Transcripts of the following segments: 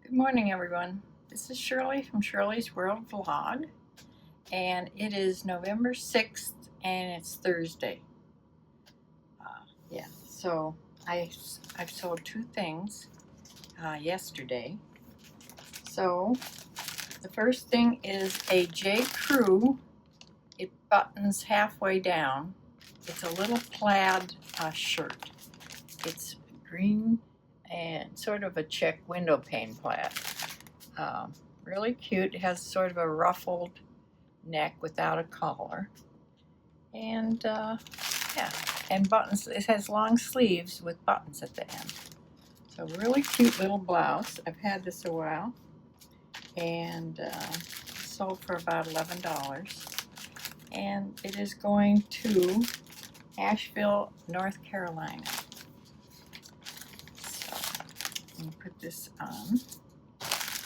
Good morning, everyone. This is Shirley from Shirley's World Vlog, and it is November 6th, and it's Thursday. So I've sold two things yesterday. So the first thing is a J. Crew. It buttons halfway down. It's a little plaid shirt. It's green and sort of a check window pane plaid. Really cute. It has sort of a ruffled neck without a collar, and and buttons. It has long sleeves with buttons at the end. So really cute little blouse. I've had this a while, and sold for about $11. And it is going to Asheville, North Carolina. So let me put this on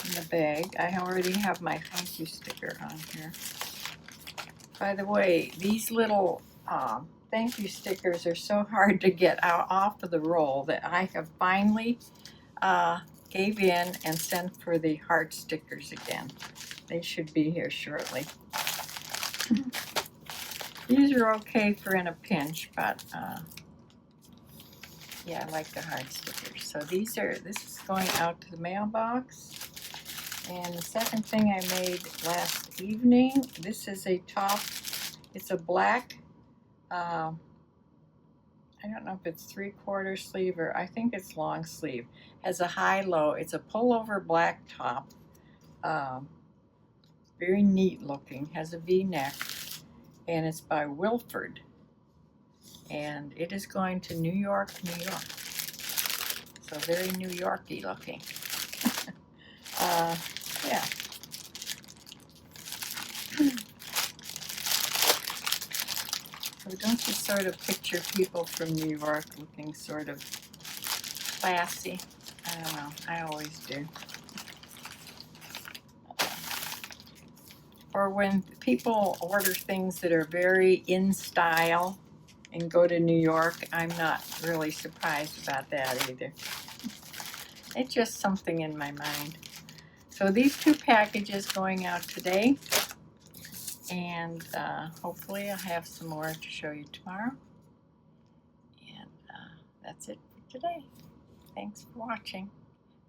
in the bag. I already have my thank you sticker on here. By the way, these little thank you stickers are so hard to get out off of the roll that I have finally gave in and sent for the heart stickers again. They should be here shortly. These are okay for in a pinch, but yeah, I like the heart stickers. So this is going out to the mailbox. And the second thing I made last evening, this is a top. It's a black, I don't know if it's 3/4 sleeve or I think it's long sleeve. Has a high-low. It's a pullover black top. Very neat looking. Has a V-neck. And it's by Wilford. And it is going to New York, New York. So very New York-y looking. Yeah. So don't you sort of picture people from New York looking sort of classy? I don't know. I always do. Or when people order things that are very in style and go to New York, I'm not really surprised about that either. It's just something in my mind. So these two packages going out today, and hopefully I'll have some more to show you tomorrow. And that's it for today. Thanks for watching.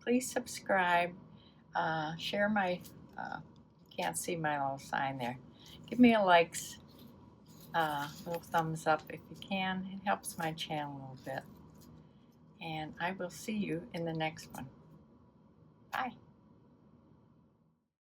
Please subscribe, share my, can't see my little sign there. Give me a likes, little thumbs up if you can. It helps my channel a little bit. And I will see you in the next one. Bye.